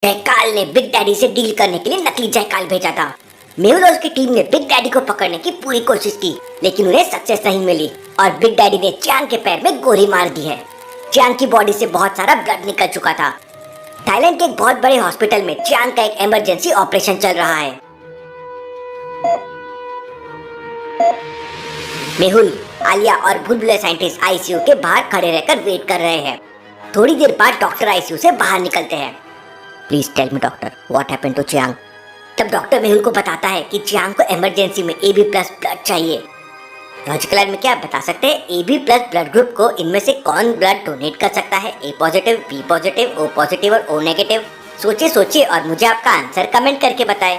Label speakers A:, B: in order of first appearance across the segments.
A: जयकाल ने big daddy से deal करने के लिए नकली जयकाल भेजा था। मेहुल और उसकी टीम ने बिग डैडी को पकड़ने की पूरी कोशिश की, लेकिन उन्हें सक्सेस नहीं मिली और बिग डैडी ने चियांग के पैर में गोली मार दी है। चियांग की बॉडी से बहुत सारा ब्लड निकल चुका था। थाईलैंड के एक बहुत बड़े हॉस्पिटल में चियांग का एक इमरजेंसी ऑपरेशन चल रहा है। मेहुल, आलिया और बुलबुले साइंटिस्ट आईसीयू के बाहर खड़े रहकर वेट कर रहे हैं। थोड़ी देर बाद डॉक्टर आईसीयू से बाहर निकलते हैं। Please tell me doctor, what happened to Chiang? तब डॉक्टर मेहुल को बताता है कि चियांग को इमरजेंसी में AB+ ब्लड चाहिए। लॉजिकल में क्या आप बता सकते हैं AB+ ब्लड ग्रुप को इनमें से कौन ब्लड डोनेट कर सकता है? A positive, B positive, O positive और O नेगेटिव? सोचिए और मुझे आपका आंसर कमेंट करके बताएं।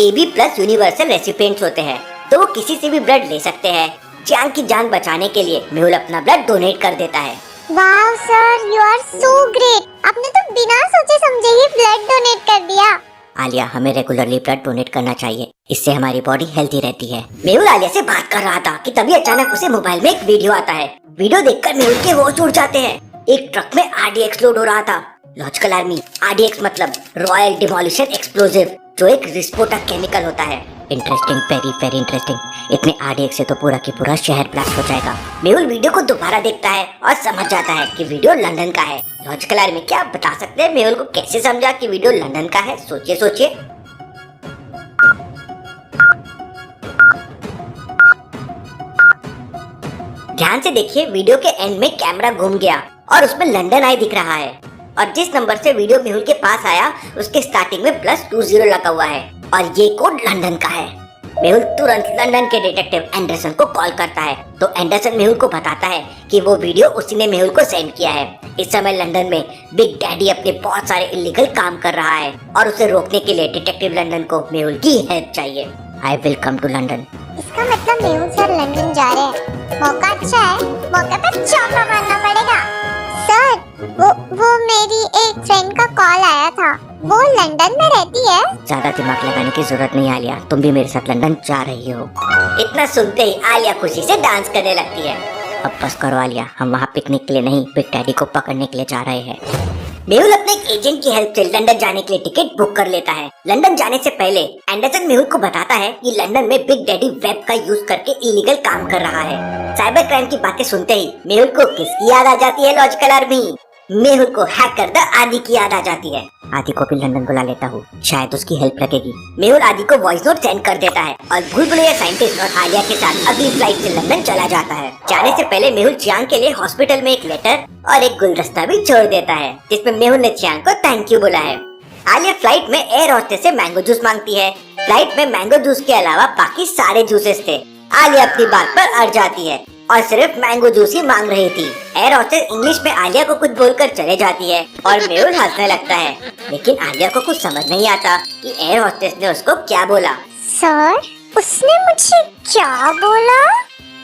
A: AB+ यूनिवर्सल रेसिपिएंट्स होते हैं, तो वो किसी से भी ब्लड ले सकते हैं। चियांग की जान बचाने के लिए मेहुल अपना ब्लड डोनेट कर देता है।
B: Wow sir, you are so great. आपने तो बिना सोचे समझे ही ब्लड डोनेट कर दिया।
A: आलिया, हमें रेगुलरली ब्लड डोनेट करना चाहिए, इससे हमारी बॉडी हेल्थी रहती है। मेहुल आलिया से बात कर रहा था कि तभी अचानक उसे मोबाइल में एक वीडियो आता है। वीडियो देखकर मेहुल के होश उड़ जाते हैं। एक ट्रक में RDX लोड हो रहा था। लॉजिकल आर्मी, RDX मतलब रॉयल डिमोलिशन एक्सप्लोसिव, जो एक विस्फोटक केमिकल होता है। Interesting, very interesting. इतने RDX से तो पूरा की पूरा शहर ब्लास्ट हो जाएगा। मेहुल वीडियो को दोबारा देखता है और समझ जाता है कि वीडियो लंदन का है। लॉजिकल आर्मी, क्या आप बता सकते हैं मेहुल को कैसे समझा कि वीडियो लंदन का है? सोचिए। ध्यान से देखिए, वीडियो के एंड में कैमरा घूम गया और उसमें लंदन आई दिख रहा है। और जिस नंबर से वीडियो मेहुल के पास आया उसके स्टार्टिंग में +20 लगा हुआ है और ये कोड लंदन का है। मेहुल तुरंत लंदन के डिटेक्टिव एंडरसन को कॉल करता है, तो एंडरसन मेहुल को बताता है कि वो वीडियो उसी ने मेहुल को सेंड किया है। इस समय लंदन में बिग डैडी अपने बहुत सारे इलीगल काम कर रहा है और उसे रोकने के लिए डिटेक्टिव लंदन को मेहुल की हेल्प चाहिए। I will come to London.
B: इसका मतलब मेहुल सर लंदन जा रहे हैं। मौका अच्छा है, मौके पर चौका मारना पड़ेगा। सर, वो मेरी एक फ्रेंड का कॉल आया था, वो लंदन में रहती है।
A: ज्यादा दिमाग लगाने की जरूरत नहीं आलिया, तुम भी मेरे साथ लंदन जा रही हो। इतना सुनते ही आलिया खुशी से डांस करने लगती है। अब बस करो आलिया, हम वहाँ पिकनिक के लिए नहीं, बिग डैडी को पकड़ने के लिए जा रहे हैं। मेहुल अपने एक एजेंट की हेल्प से लंदन जाने के लिए टिकट बुक कर लेता है। लंदन जाने से पहले एंडरसन मेहुल को बताता है कि लंदन में बिग डैडी वेब का यूज करके इलीगल काम कर रहा है। साइबर क्राइम की बातें सुनते ही मेहुल को किसकी याद आ जाती है? Logical army. मेहुल को हैकर द आदि की याद आ जाती है। आदि को भी लंदन बुला लेता हूँ, शायद उसकी हेल्प लगेगी। मेहुल आदि को वॉइस नोट सेंड कर देता है और बुलबुले साइंटिस्ट और आलिया के साथ अगली फ्लाइट से लंदन चला जाता है। जाने से पहले मेहुल चियांग के लिए हॉस्पिटल में एक लेटर और एक गुलदस्ता भी छोड़ देता है, जिसमें मेहुल ने चियांग को थैंक यू बोला है। आलिया फ्लाइट में एयर होस्टेस से मैंगो जूस मांगती है। फ्लाइट में मैंगो जूस के अलावा बाकी सारे जूसेस थे। आलिया अपनी बात पर अड़ जाती है और सिर्फ मैंगो जूस ही मांग रही थी। एयर होस्टेस इंग्लिश में आलिया को कुछ बोलकर चले जाती है और मेहुल हंसने लगता है, लेकिन आलिया को कुछ समझ नहीं आता कि एयर होस्टेस ने उसको क्या बोला।
B: सर, उसने मुझे क्या बोला?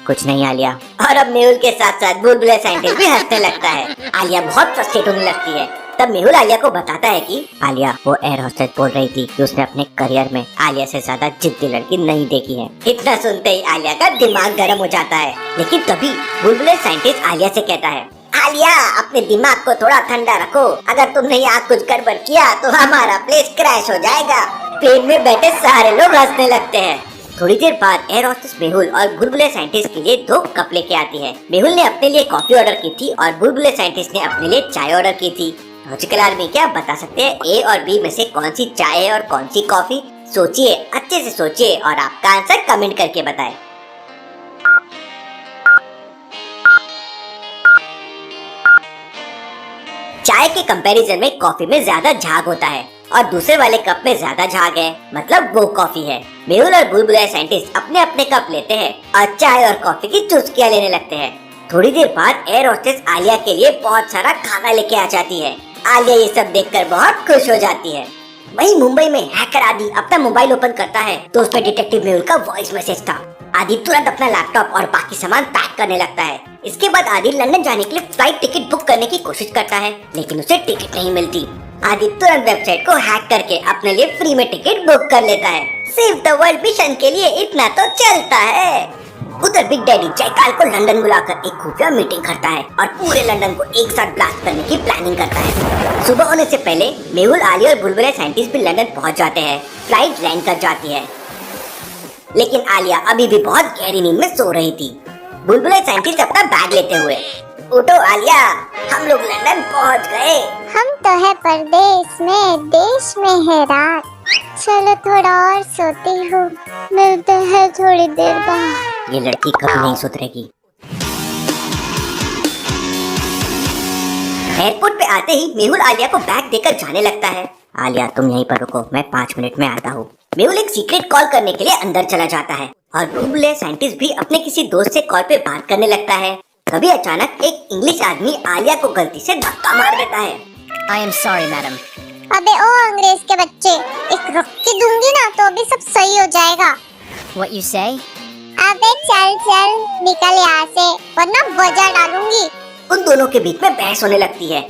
A: कुछ नहीं आलिया। और अब मेहुल के साथ साथ बुलबुले साइंटिस्ट भी हंसने लगता है। आलिया बहुत फ्रस्ट्रेट होने लगती है। तब मेहुल आलिया को बताता है कि आलिया, वो एयर होस्टेस बोल रही थी कि उसने अपने करियर में आलिया से ज्यादा जिद्दी लड़की नहीं देखी है। इतना सुनते ही आलिया का दिमाग गर्म हो जाता है, लेकिन तभी बुलबुले साइंटिस्ट आलिया से कहता है, आलिया, अपने दिमाग को थोड़ा ठंडा रखो। अगर तुमने यहाँ कुछ गड़बड़ किया तो हमारा प्लेन क्रैश हो जाएगा। प्लेन में बैठे सारे लोग हंसने लगते हैं। थोड़ी देर बाद एयर होस्टेस मेहुल और बुलबुले साइंटिस्ट के लिए 2 कप लेके आती है। मेहुल ने अपने लिए कॉफी ऑर्डर की थी और बुलबुले साइंटिस्ट ने अपने लिए चाय ऑर्डर की थी। लॉजिकल आर्मी, क्या आप बता सकते हैं A और B में से कौन सी चाय है और कौन सी कॉफी? सोचिए, अच्छे से सोचिए और आपका आंसर कमेंट करके बताएं। चाय के कंपैरिजन में कॉफी में ज्यादा झाग होता है और दूसरे वाले कप में ज्यादा झाग है, मतलब वो कॉफी है। मेहुल और बुलबुले साइंटिस्ट अपने अपने कप लेते हैं और चाय और कॉफी की चुस्कियां लेने लगते हैं। थोड़ी देर बाद एयर होस्टेस आलिया के लिए बहुत सारा खाना लेके आ जाती है। आलिया ये सब देखकर बहुत खुश हो जाती है। वहीं मुंबई में हैकर आदि अपना मोबाइल ओपन करता है तो उसमें डिटेक्टिव मेहुल का वॉइस मैसेज था। आदि तुरंत अपना लैपटॉप और बाकी सामान पैक करने लगता है। इसके बाद आदि लंदन जाने के लिए फ्लाइट टिकट बुक करने की कोशिश करता है, लेकिन उसे टिकट नहीं मिलती। आदि तुरंत वेबसाइट को हैक करके अपने लिए फ्री में टिकट बुक कर लेता है। सेव द वर्ल्ड मिशन के लिए इतना तो चलता है। उधर बिग डैडी जयकाल को लंदन बुलाकर एक खुफिया मीटिंग करता है और पूरे लंदन को एक साथ ब्लास्ट करने की प्लानिंग करता है। सुबह होने से पहले मेहुल, आलिया और बुलबुले साइंटिस्ट भी लंदन पहुंच जाते हैं। फ्लाइट लैंड कर जाती है, लेकिन आलिया अभी भी बहुत गहरी नींद में सो रही थी। बुलबुले साइंटिस्ट अपना बैग लेते हुए, उठो आलिया, हम लोग लंदन पहुंच गए।
B: हम तो है परदेश में, देश में है रात। चलो थोड़ा और सोती हूँ, मिलते हैं थोड़ी देर बाद।
A: ये लड़की कभी नहीं सुधरेगी। एयरपोर्ट पे आते ही मेहुल आलिया को बैग देकर जाने लगता है। आलिया तुम यहीं पर रुको, मैं 5 मिनट में आता हूँ। मेहुल एक सीक्रेट कॉल करने के लिए अंदर चला जाता है और बुलबुले साइंटिस्ट भी अपने किसी दोस्त से कॉल पे बात करने लगता है। तभी अचानक एक इंग्लिश आदमी आलिया को गलती से धक्का मार देता है।
C: I am sorry, madam.
B: अबे ओ अंग्रेज के बच्चे, एक रक्की दूंगी ना तो अभी सब सही हो जाएगा।
C: What you say?
B: अबे चल चल निकल यहाँ से, वरना वजह डालूंगी।
A: उन दोनों के बीच में बहस होने लगती है।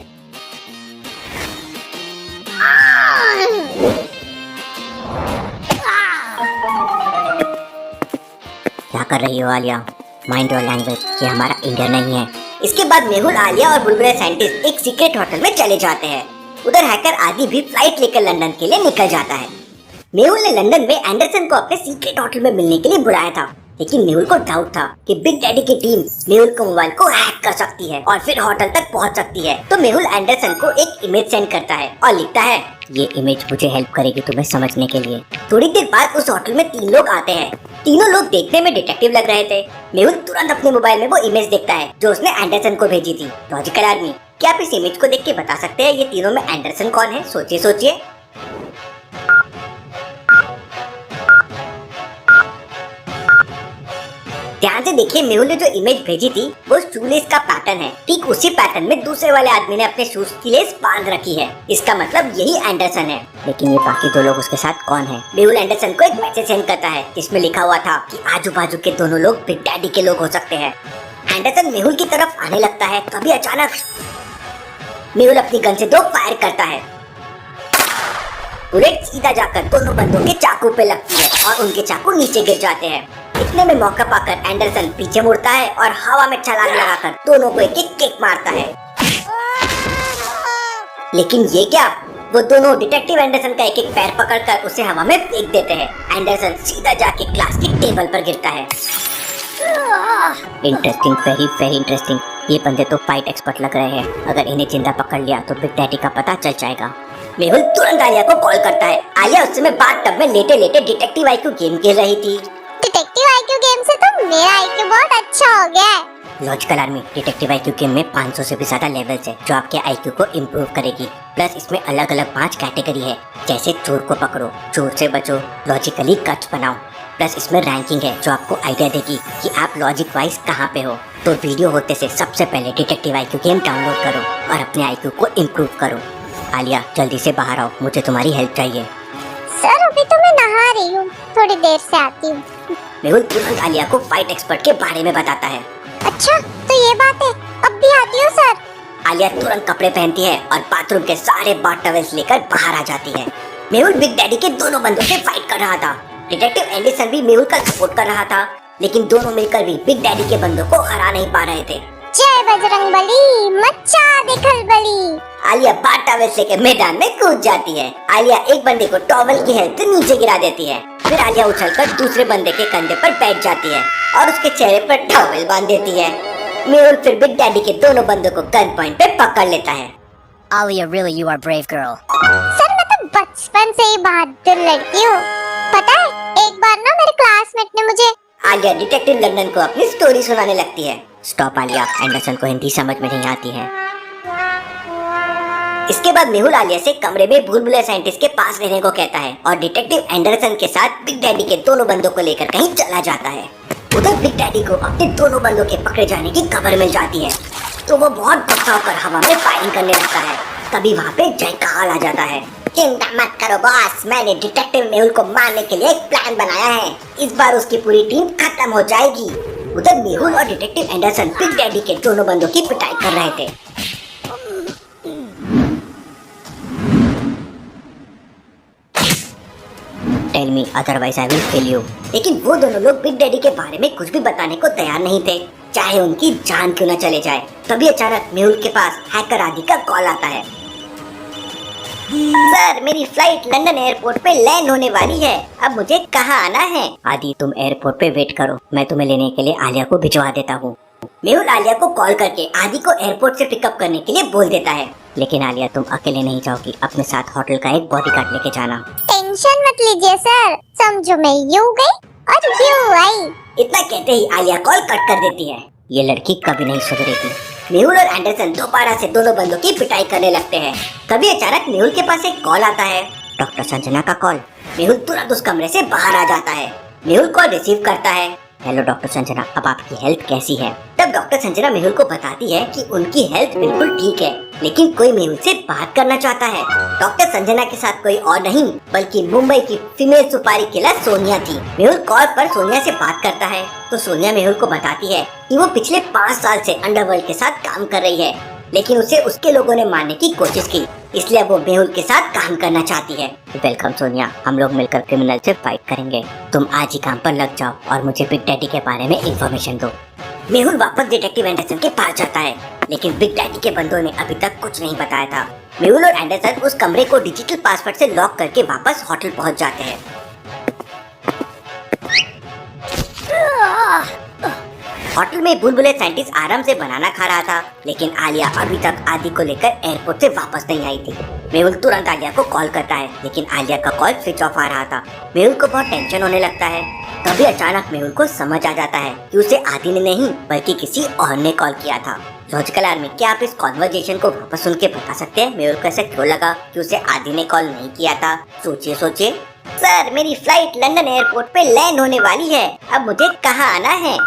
A: क्या कर रही हो आलिया? माइंड योर लैंग्वेज, ये हमारा इंडिया नहीं है। इसके बाद मेहुल, आलिया और बुलबुले साइंटिस्ट एक सीक्रेट होटल में चले जाते हैं। उधर हैकर आदि भी फ्लाइट लेकर लंदन के लिए निकल जाता है। मेहुल ने लंदन में एंडरसन को अपने सीक्रेट होटल में मिलने के लिए बुलाया था, लेकिन मेहुल को डाउट था कि बिग डैडी की टीम मेहुल के मोबाइल को हैक कर सकती है और फिर होटल तक पहुंच सकती है। तो मेहुल एंडरसन को एक इमेज सेंड करता है और लिखता है, ये इमेज मुझे हेल्प करेगी तुम्हें समझने के लिए। थोड़ी देर बाद उस होटल में 3 लोग आते हैं। तीनों लोग देखने में डिटेक्टिव लग रहे थे। मेहुल तुरंत अपने मोबाइल में वो इमेज देखता है जो उसने एंडरसन को भेजी थी। लॉजिकल आर्मी, क्या आप इस इमेज को देख के बता सकते हैं ये तीनों में एंडरसन कौन है? सोचिए सोचिए। ध्यान से देखिए, मेहुल ने जो इमेज भेजी थी वो शूलेस का पैटर्न है। ठीक उसी पैटर्न में दूसरे वाले आदमी ने अपने शूज की लेस बांध रखी है। इसका मतलब यही एंडरसन है। लेकिन ये बाकी 2 लोग उसके साथ कौन है? मेहुल एंडरसन को एक मैसेज सेंड करता है जिसमें लिखा हुआ था कि आजू बाजू के दोनों लोग बिग डैडी के लोग हो सकते हैं। एंडरसन मेहुल की तरफ आने लगता है, तभी अचानक मेहुल अपनी गन से 2 फायर करता है। बुलेट सीधा जाकर दोनों बंदों के चाकू पे लगती है और उनके चाकू नीचे गिर जाते हैं। इतने में मौका पाकर एंडरसन पीछे मुड़ता है और हवा में छलांग लगाकर दोनों को एक एक किक मारता है। लेकिन ये क्या, वो दोनों डिटेक्टिव एंडरसन का एक एक पैर पकड़कर उसे हवा में फेंक देते हैं। एंडरसन सीधा जाके क्लास की टेबल पर गिरता है। Interesting, very very interesting. ये बंदे तो फाइट एक्सपर्ट लग रहे हैं। अगर इन्हें जिंदा पकड़ लिया तो बिग डैडी का पता चल जाएगा। मेहुल तुरंत आलिया को कॉल करता है। आलिया उस समय बाथटब में लेटे लेटे डिटेक्टिव आईक्यू गेम खेल रही थी।
B: डिटेक्टिव आईक्यू गेम से तो मेरा आईक्यू बहुत अच्छा हो गया है।
A: Logical army, detective IQ game में 500 से भी ज्यादा लेवल्स है जो आपके आईक्यू को इम्प्रूव करेगी। प्लस इसमें अलग अलग 5 कैटेगरी है, जैसे चोर को पकड़ो, चोर से बचो, लॉजिकली कच बनाओ। प्लस इसमें रैंकिंग है जो आपको आइडिया देगी कि आप लॉजिक वाइज कहाँ पे हो। तो वीडियो होते से सबसे पहले डिटेक्टिव आईक्यू गेम डाउनलोड करो और अपने आईक्यू को इम्प्रूव करो। आलिया जल्दी से बाहर आओ, मुझे तुम्हारी हेल्प चाहिए।
B: सर अभी तो मैं नहा रही हूँ, थोड़ी देर से आती हूँ।
A: मेहुल तुरंत आलिया को फाइट एक्सपर्ट के बारे में बताता है।
B: अच्छा तो ये बात है, अब भी आती हूँ सर।
A: आलिया तुरंत कपड़े पहनती है और बाथरूम के सारे बाथ टॉवेल्स लेकर बाहर आ जाती है। मेहुल बिग डैडी के दोनों बंदों से फाइट कर रहा था। डिटेक्टिव एंडरसन भी मेहुल का सपोर्ट कर रहा था, लेकिन दोनों मिलकर भी बिग डैडी के बंदों को हरा नहीं पा रहे थे।
B: जय बजरंगबली, मच्चा दे खलबली।
A: आलिया बाथ टॉवेल लेके मैदान में कूद जाती है। आलिया एक बंदे को टॉवेल की हेल्प से नीचे गिरा देती है। फिर आलिया उछलकर दूसरे बंदे के कंधे पर बैठ जाती है और उसके चेहरे पर टॉवेल बांध देती है। मेहुल फिर बिग डैडी के दोनों बंदों को गन पॉइंट पे पकड़ लेता है।
C: Alia, really, you are brave girl.
B: Sir मैं तो बचपन से ही बहादुर लड़की हूँ। पता है एक बार ना मेरे क्लासमेट ने मुझे।
A: आलिया डिटेक्टिव लंदन को अपनी स्टोरी सुनाने लगती है। स्टॉप आलिया, एंडरसन को हिंदी समझ में नहीं आती है। इसके बाद मेहुल आलिया से कमरे में बुलबुले साइंटिस्ट के पास रहने को कहता है और डिटेक्टिव एंडरसन के साथ बिग डैडी के दोनों बंदों को लेकर कहीं चला जाता है। उधर बिग डैडी को अपने दोनों बंदों के पकड़े जाने की खबर मिल जाती है, तो वो बहुत गुस्सा होकर हवा में फायरिंग करने लगता है। तभी वहाँ पे जयकाल आ जाता है। चिंता मत करो बॉस, मैंने डिटेक्टिव मेहुल को मारने के लिए एक प्लान बनाया है। इस बार उसकी पूरी टीम खत्म हो जाएगी। उधर मेहुल और डिटेक्टिव एंडरसन बिग डैडी के दोनों बंदों की पिटाई कर रहे थे। Tell me otherwise I will kill you. लेकिन वो दोनों लोग बिग डैडी के बारे में कुछ भी बताने को तैयार नहीं थे, चाहे उनकी जान क्यों न चले जाए। तभी अचानक मेहुल के पास हैकर आदि का कॉल आता है। सर, मेरी फ्लाइट लंदन एयरपोर्ट पे लैंड होने वाली है, अब मुझे कहाँ आना है? आदि तुम एयरपोर्ट पे वेट करो, मैं तुम्हें लेने के लिए आलिया को भिजवा देता हूँ। मेहुल आलिया को कॉल करके आदि को एयरपोर्ट से पिकअप करने के लिए बोल देता है। लेकिन आलिया तुम अकेले नहीं जाओगी, अपने साथ होटल का एक बॉडीगार्ड लेके जाना।
B: टेंशन मत लीजिए सर, समझो मैं यूं गई और यूं आई।
A: इतना कहते ही आलिया कॉल कट कर देती है। ये लड़की कभी नहीं सुधरेगी। मेहुल और एंडरसन दोबारा से दोनों बंदों की पिटाई करने लगते हैं। तभी अचानक मेहुल के पास एक कॉल आता है, डॉक्टर संजना का कॉल। मेहुल तुरंत उस कमरे से बाहर आ जाता है। मेहुल कॉल रिसीव करता है। हेलो डॉक्टर संजना, अब आपकी हेल्थ कैसी है? तब डॉक्टर संजना मेहुल को बताती है कि उनकी हेल्थ बिल्कुल ठीक है, लेकिन कोई मेहुल से बात करना चाहता है। डॉक्टर संजना के साथ कोई और नहीं बल्कि मुंबई की फीमेल सुपारी किलर सोनिया थी। मेहुल कॉल पर सोनिया से बात करता है तो सोनिया मेहुल को बताती है कि वो पिछले 5 साल से अंडरवर्ल्ड के साथ काम कर रही है, लेकिन उसे उसके लोगों ने मारने की कोशिश की, इसलिए वो मेहुल के साथ काम करना चाहती है। वेलकम सोनिया, हम लोग मिलकर क्रिमिनल से फाइट करेंगे। तुम आज ही काम पर लग जाओ और मुझे बिग डैडी के बारे में इंफॉर्मेशन दो। मेहुल वापस डिटेक्टिव एंडरसन के पास जाता है, लेकिन बिग डैडी के बंदों ने अभी तक कुछ नहीं बताया था। मेहुल और एंडरसन उस कमरे को डिजिटल पासवर्ड से लॉक करके वापस होटल पहुंच जाते हैं। होटल में बुलबुले साइंटिस्ट आराम से बनाना खा रहा था, लेकिन आलिया अभी तक आदि को लेकर एयरपोर्ट से वापस नहीं आई थी। मेहुल तुरंत आलिया को कॉल करता है, लेकिन आलिया का कॉल स्विच ऑफ आ रहा था। मेहुल को बहुत टेंशन होने लगता है। तभी अचानक मेहुल को समझ आ जाता है कि उसे आदि ने नहीं बल्कि किसी और ने कॉल किया था। लॉजिकल आर्मी, क्या आप इस कॉन्वर्जेशन को वापस सुन के बता सकते हैं मेहुल को ऐसा क्यों लगा कि उसे आदि ने कॉल नहीं किया था? सोचिए। सर, मेरी फ्लाइट लंदन एयरपोर्ट पे लैंड होने वाली है, अब मुझे कहाँ आना है?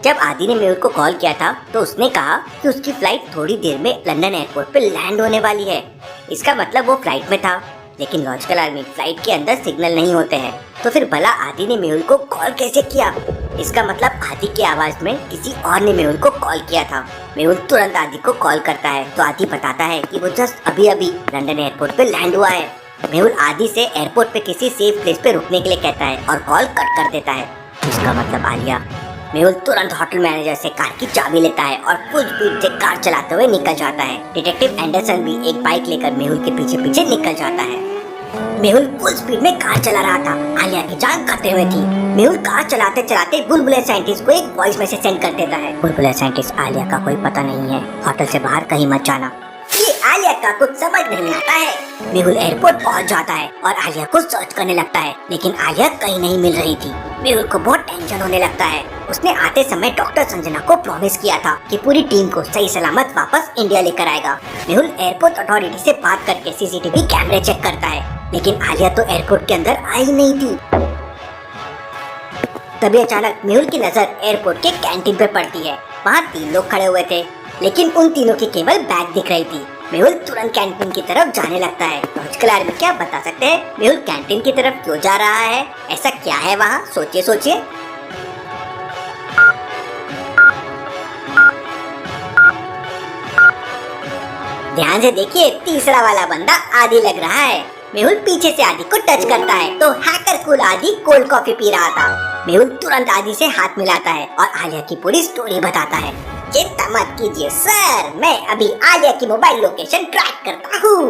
A: जब आदि ने मेहुल को कॉल किया था तो उसने कहा कि उसकी फ्लाइट थोड़ी देर में लंदन एयरपोर्ट पे लैंड होने वाली है। इसका मतलब वो फ्लाइट में था, लेकिन लॉजिकल आर्मी, फ्लाइट के अंदर सिग्नल नहीं होते हैं, तो फिर भला आदि ने मेहुल को कॉल कैसे किया? इसका मतलब आदि की आवाज में किसी और ने मेहुल को कॉल किया था। मेहुल तुरंत आदि को कॉल करता है तो आदि बताता है कि वो जस्ट अभी लंदन एयरपोर्ट पे लैंड हुआ है। मेहुल आदि से एयरपोर्ट पे किसी सेफ प्लेस पे रुकने के लिए कहता है और कॉल कट कर देता है। इसका मतलब आलिया। मेहुल तुरंत होटल मैनेजर से कार की चाबी लेता है और फुल स्पीड से कार चलाते हुए निकल जाता है। डिटेक्टिव एंडरसन भी एक बाइक लेकर मेहुल के पीछे पीछे निकल जाता है। मेहुल फुल स्पीड में कार चला रहा था, आलिया की जान खतरे में थी। मेहुल कार चलाते चलाते बुलबुले साइंटिस्ट को एक वॉइस मैसेज सेंड कर देता है। बुलबुले साइंटिस्ट, आलिया का कोई पता नहीं है, होटल से बाहर कहीं मत जाना। ये आलिया का कुछ समझ नहीं आता है। मेहुल एयरपोर्ट पहुंच जाता है और आलिया को सर्च करने लगता है, लेकिन आलिया कहीं नहीं मिल रही थी। मेहुल को बहुत टेंशन होने लगता है। उसने आते समय डॉक्टर संजना को प्रॉमिस किया था कि पूरी टीम को सही सलामत वापस इंडिया लेकर आएगा। मेहुल एयरपोर्ट अथॉरिटी से बात करके सीसीटीवी कैमरे चेक करता है, लेकिन आलिया तो एयरपोर्ट के अंदर आई नहीं थी। तभी अचानक मेहुल की नजर एयरपोर्ट के कैंटीन पे पड़ती है। वहाँ 3 लोग खड़े हुए थे, लेकिन उन तीनों की केवल बैग दिख रही थी। मेहुल तुरंत कैंटीन की तरफ जाने लगता है। लॉजिकल आर्मी, क्या बता सकते हैं मेहुल कैंटीन की तरफ क्यों जा रहा है? ऐसा क्या है वहाँ? सोचिए। ध्यान से देखिए, तीसरा वाला बंदा आदि लग रहा है। मेहुल पीछे से आदि को टच करता है तो हैकर कूल आदि कोल्ड कॉफी पी रहा था। मेहुल तुरंत आदि से हाथ मिलाता है और आलिया की पूरी स्टोरी बताता है। चिंता मत कीजिए सर, मैं अभी आलिया की मोबाइल लोकेशन ट्रैक करता हूँ।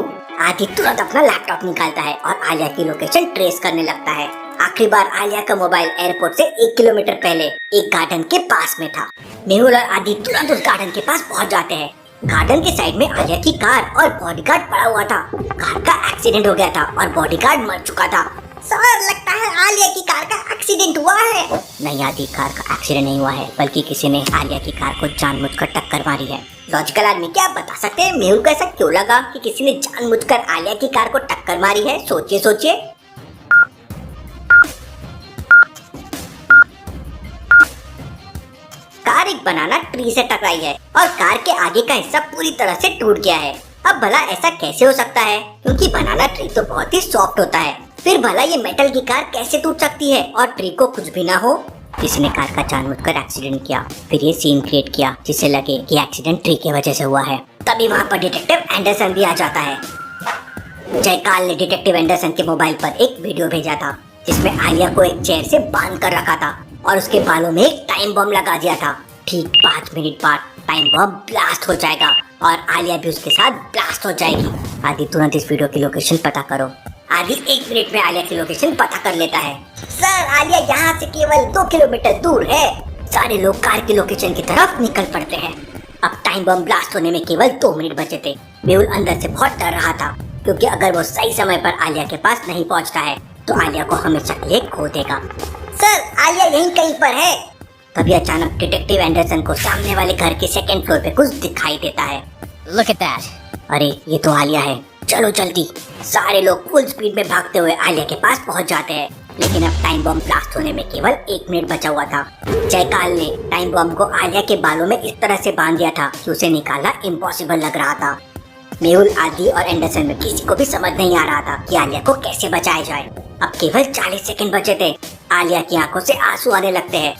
A: आदि तुरंत अपना लैपटॉप निकालता है और आलिया की लोकेशन ट्रेस करने लगता है। आखिरी बार आलिया का मोबाइल एयरपोर्ट से 1 किलोमीटर पहले एक गार्डन के पास में था। मेहुल और आदि तुरंत उस गार्डन के पास पहुँच जाते हैं। गार्डन के साइड में आलिया की कार और बॉडीगार्ड पड़ा हुआ था। कार का एक्सीडेंट हो गया था और बॉडीगार्ड मर चुका था। सर, लगता है आलिया की कार का एक्सीडेंट हुआ है। नहीं आदि, कार का एक्सीडेंट नहीं हुआ है, बल्कि किसी ने आलिया की कार को जानबूझकर टक्कर मारी है। लॉजिकल आदमी, क्या आप बता सकते हैं मेहुल को ऐसा क्यों लगा कि किसी ने जानबूझकर आलिया की कार को टक्कर मारी है? सोचिए। कार एक बनाना ट्री से टकराई है और कार के आगे का हिस्सा पूरी तरह से टूट गया है। अब भला ऐसा कैसे हो सकता है? क्योंकि बनाना ट्री तो बहुत ही सॉफ्ट होता है। फिर भला ये मेटल की कार कैसे टूट सकती है और ट्री को कुछ भी ना हो? किसी ने कार का जानबूझकर एक्सीडेंट किया, फिर ये सीन क्रिएट किया जिससे लगे कि एक्सीडेंट ट्री की वजह से हुआ है। तभी वहाँ पर डिटेक्टिव एंडरसन भी आ जाता है। जयकाल ने डिटेक्टिव एंडरसन के मोबाइल पर एक वीडियो भेजा था जिसमें आलिया को एक चेयर से बांध कर रखा था और उसके बालों में एक टाइम बम लगा दिया था। ठीक 5 मिनट बाद टाइम बम ब्लास्ट हो जाएगा और आलिया भी उसके साथ ब्लास्ट हो जाएगी। आदि तुरंत इस वीडियो की लोकेशन पता करो। आदि 1 मिनट में आलिया की लोकेशन पता कर लेता है। सर, आलिया यहाँ से केवल 2 किलोमीटर दूर है। सारे लोग कार की लोकेशन की तरफ निकल पड़ते हैं। अब टाइम बम ब्लास्ट होने में केवल 2 मिनट बचे थे। मेहुल अंदर से बहुत डर रहा था क्योंकि अगर वो सही समय पर आलिया के पास नहीं पहुंचता है तो आलिया को हमेशा के लिए खो देगा। सर, आलिया यहीं कहीं पर है। तभी अचानक डिटेक्टिव एंडरसन को सामने वाले घर के 2nd फ्लोर पे कुछ दिखाई देता है।
C: Look at that.
A: अरे, ये तो आलिया है। चलो जल्दी। सारे लोग फुल स्पीड में भागते हुए आलिया के पास पहुंच जाते हैं। लेकिन अब टाइम बम ब्लास्ट होने में केवल 1 मिनट बचा हुआ था। जयकाल ने टाइम बम को आलिया के बालों में इस तरह से बांध दिया था कि उसे निकालना इम्पॉसिबल लग रहा था। मेहुल, आदि और एंडरसन में किसी को भी समझ नहीं आ रहा था कि आलिया को कैसे बचाया जाए। अब केवल 40 सेकंड बचे थे। आलिया की आंखों से आंसू आने लगते हैं।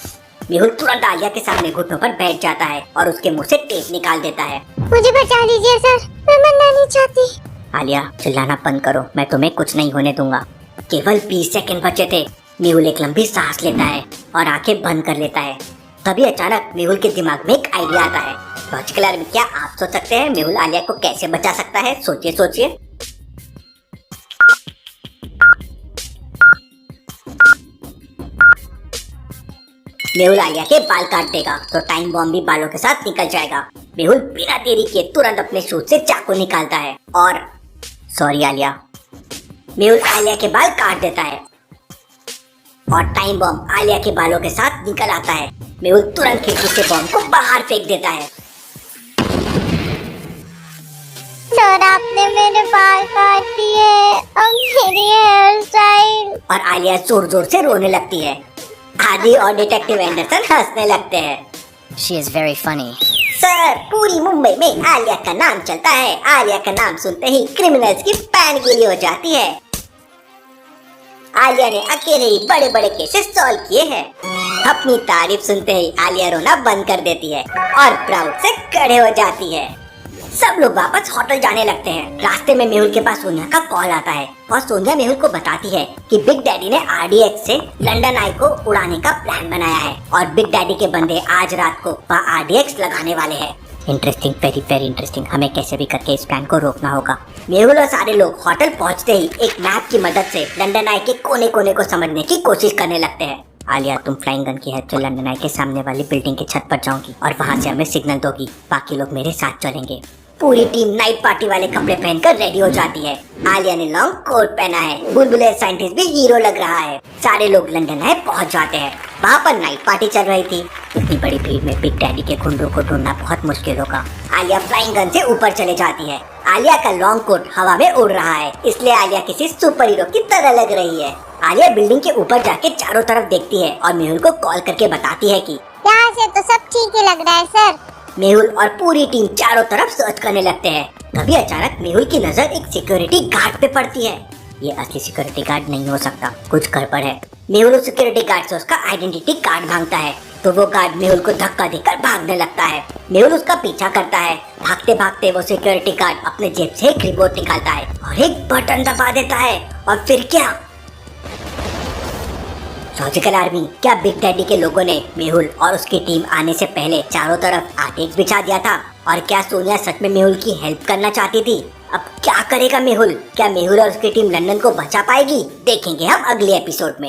A: मेहुल तुरंत आलिया के सामने घुटनों पर बैठ जाता है और उसके मुंह से टेप निकाल देता है।
B: मुझे बचा लीजिए सर, मैं मरना नहीं चाहती।
A: आलिया, चिल्लाना बंद करो, मैं तुम्हें कुछ नहीं होने दूंगा। केवल 20 सेकंड बचे थे। मेहुल एक लंबी सांस लेता है और आंखें बंद कर लेता है। तभी अचानक मेहुल के दिमाग में एक आइडिया आता है। लॉजिकल आर्मी, क्या आप सोच सकते हैं मेहुल आलिया को कैसे बचा सकता है? सोचिए सोचिए। मेहुल आलिया के बाल काट देगा तो टाइम बॉम्ब भी बालों के साथ निकल जाएगा। मेहुल बिना देरी किए तुरंत अपने शूज से चाकू निकालता है और सॉरी आलिया। मेहुल आलिया के बाल काट देता है और टाइम बॉम्ब आलिया के बालों के साथ निकल आता है। मेहुल तुरंत खिड़की से बॉम्ब को बाहर फेंक देता है।
B: सर, आपने मेरे बाल काट दिए, अब मेरी हेयर स्टाइल।
A: और आलिया जोर जोर से रोने लगती है। आदि और डिटेक्टिव एंडरसन हंसने लगते हैं।
C: She is very funny.
A: Sir, पूरी मुंबई में आलिया का नाम चलता है। आलिया का नाम सुनते ही क्रिमिनल्स की पैनगिरी हो जाती है। आलिया ने अकेले ही बड़े बड़े केसेस सॉल्व किए हैं। अपनी तारीफ सुनते ही आलिया रोना बंद कर देती है और प्राउड से खड़े हो जाती है। सब लोग वापस होटल जाने लगते हैं। रास्ते में मेहुल के पास सोनिया का कॉल आता है और सोनिया मेहुल को बताती है कि बिग डैडी ने RDX से लंदन आई को उड़ाने का प्लान बनाया है और बिग डैडी के बंदे आज रात को वहाँ RDX लगाने वाले हैं। Interesting, very very interesting. हमें कैसे भी करके इस प्लान को रोकना होगा। मेहुल और सारे लोग होटल पहुँचते ही एक मैप की मदद से लंदन आई के कोने कोने को समझने की कोशिश करने लगते हैं। आलिया, तुम फ्लाइंग गन की हेल्प से लंदन आई के सामने वाली बिल्डिंग की छत पर जाओगी और वहाँ से हमें सिग्नल दोगी। बाकी लोग मेरे साथ चलेंगे। पूरी टीम नाइट पार्टी वाले कपड़े पहनकर रेडी हो जाती है। आलिया ने लॉन्ग कोट पहना है। बुलबुले साइंटिस्ट भी हीरो लग रहा है। सारे लोग लंदन आई पहुंच जाते हैं। वहाँ पर नाइट पार्टी चल रही थी। इतनी बड़ी भीड़ में बिग डैडी के गुंडों को ढूंढना बहुत मुश्किल होगा। आलिया फ्लाइंग गन से ऊपर चले जाती है। आलिया का लॉन्ग कोट हवा में उड़ रहा है, इसलिए आलिया किसी सुपर हीरो की तरह लग रही है। आलिया बिल्डिंग के ऊपर जाके चारों तरफ देखती है और मेहुल को कॉल करके बताती है कि
B: यहाँ से तो सब ठीक ही लग रहा है सर।
A: मेहुल और पूरी टीम चारों तरफ सर्च करने लगते हैं। तभी अचानक मेहुल की नजर एक सिक्योरिटी गार्ड पे पड़ती है। ये असली सिक्योरिटी गार्ड नहीं हो सकता, कुछ गड़बड़ है। मेहुल उस सिक्योरिटी गार्ड से उसका आइडेंटिटी कार्ड मांगता है तो वो गार्ड मेहुल को धक्का देकर भागने लगता है। मेहुल उसका पीछा करता है। भागते भागते वो सिक्योरिटी गार्ड अपने जेब से एक रिमोट निकालता है और एक बटन दबा देता है और फिर क्या? लॉजिकल आर्मी, क्या बिग डैडी के लोगों ने मेहुल और उसकी टीम आने से पहले चारों तरफ RDX बिछा दिया था? और क्या सोनिया सच में मेहुल की हेल्प करना चाहती थी? अब क्या करेगा मेहुल? क्या मेहुल और उसकी टीम लंदन को बचा पाएगी? देखेंगे हम अगले एपिसोड में।